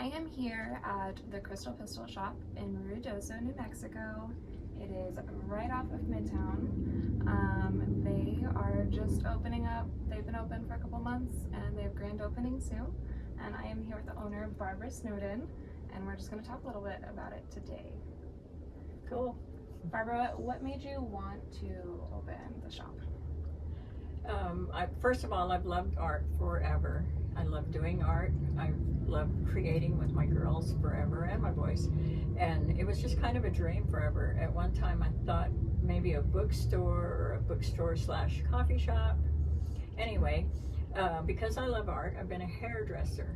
I am here at the Crystal Pistol Shop in Ruidoso, New Mexico. It is right off of Midtown. They are just opening up. They've been open for a couple months and they have grand opening soon. And I am here with the owner, Barbara Snowden, and we're just going to talk a little bit about it today. Cool. Barbara, what made you want to open the shop? First of all, I've loved art forever. I love doing art. I love creating with my girls forever and my boys. And it was just kind of a dream forever. At one time I thought maybe a bookstore or a bookstore / coffee shop. Anyway, because I love art, I've been a hairdresser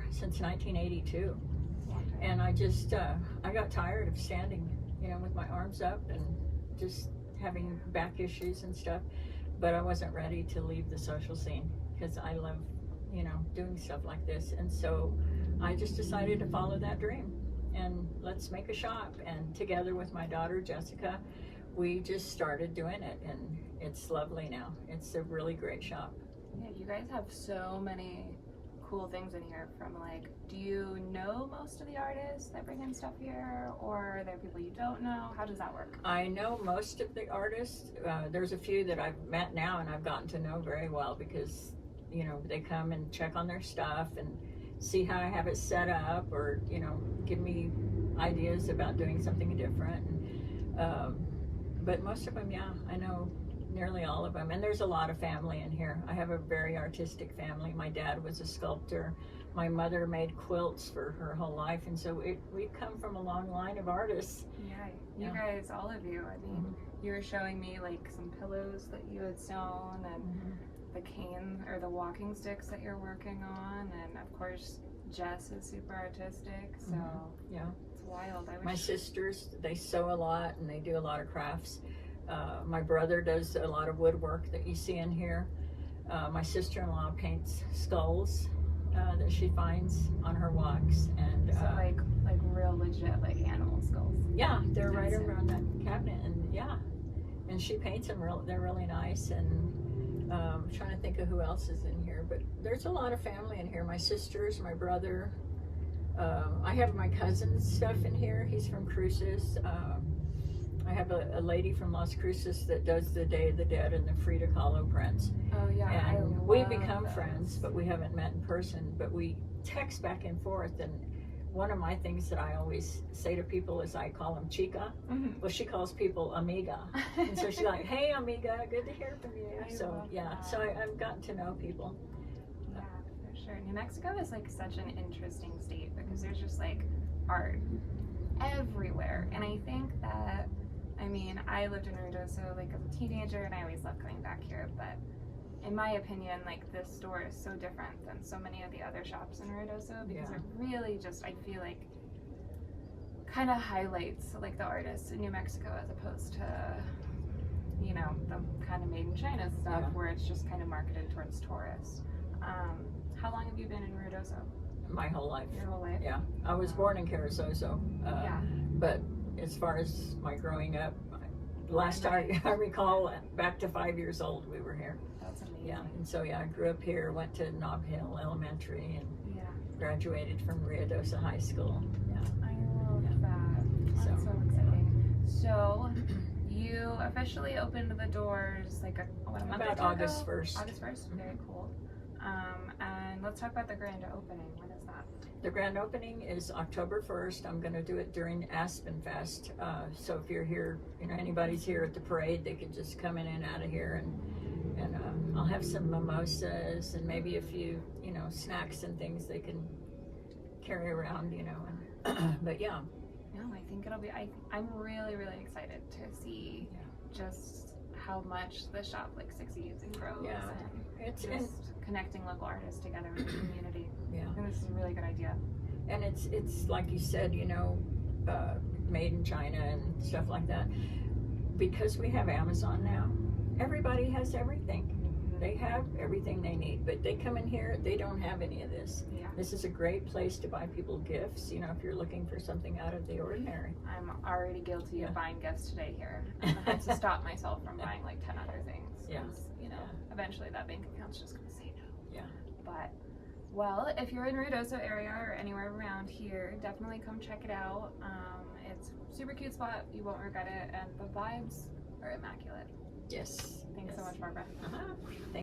since 1982. And I got tired of standing, with my arms up and just having back issues and stuff. But I wasn't ready to leave the social scene because I love, doing stuff like this. And so I just decided to follow that dream and let's make a shop. And together with my daughter, Jessica, we just started doing it and it's lovely now. It's a really great shop. Yeah, you guys have so many cool things in here do you know most of the artists that bring in stuff here, or are there people you don't know? How does that work? I know most of the artists. There's a few that I've met now and I've gotten to know very well because, they come and check on their stuff and see how I have it set up or, give me ideas about doing something different. But most of them, yeah, I know nearly all of them. And there's a lot of family in here. I have a very artistic family. My dad was a sculptor. My mother made quilts for her whole life. And so we come from a long line of artists. Yeah, you guys, all of you. I mean, you were showing me some pillows that you had sewn and the cane or the walking sticks that you're working on. And of course, Jess is super artistic. So yeah, it's wild. My sisters, they sew a lot and they do a lot of crafts. My brother does a lot of woodwork that you see in here. My sister-in-law paints skulls that she finds on her walks, and so like real legit animal skulls. Yeah, they're right around that cabinet, and she paints them. They're really nice. And I'm trying to think of who else is in here, but there's a lot of family in here. My sisters, my brother. I have my cousin's stuff in here. He's from Cruces. I have a lady from Las Cruces that does the Day of the Dead and the Frida Kahlo prints. Oh yeah, and we become friends, but we haven't met in person. But we text back and forth. And one of my things that I always say to people is I call them chica. Well, she calls people amiga, and so she's like, "Hey, amiga, good to hear from you." So yeah, so I've gotten to know people. Yeah, for sure. New Mexico is such an interesting state because there's just art everywhere, and I think that. I lived in Ruidoso as a teenager and I always loved coming back here, but in my opinion, this store is so different than so many of the other shops in Ruidoso because it really just, I feel kind of highlights the artists in New Mexico as opposed to, the kind of made in China stuff where it's just kind of marketed towards tourists. How long have you been in Ruidoso? My whole life. Your whole life? Yeah. I was born in Carrizozo, but as far as my growing up, last I recall, back to 5 years old, we were here. That's amazing. Yeah, and so I grew up here, went to Nob Hill Elementary, and graduated from Ruidoso High School. Yeah, I love that. That's so exciting. So you officially opened the doors a month about ago? August 1st. August 1st, very cool. And let's talk about the grand opening. When is that? The grand opening is October 1st. I'm going to do it during Aspen Fest. So if you're here, anybody's here at the parade, they could just come in and out of here. And I'll have some mimosas and maybe a few, snacks and things they can carry around, but yeah. No, I think it'll be, I'm really, really excited to see just how much the shop succeeds and grows. Yeah. And it's connecting local artists together in the community. Yeah. I think this is a really good idea. And it's like you said, made in China and stuff like that. Because we have Amazon now, everybody has everything. They have everything they need, but they come in here, they don't have any of this. Yeah. This is a great place to buy people gifts, if you're looking for something out of the ordinary. I'm already guilty of buying gifts today here. I have to stop myself from buying 10 other things. Yeah. Eventually that bank account's just going to say no. Yeah. But, well, if you're in Ruidoso area or anywhere around, around here, definitely come check it out. It's a super cute spot. You won't regret it, and the vibes are immaculate. Yes. Thanks so Yes. much, Barbara. Uh-huh.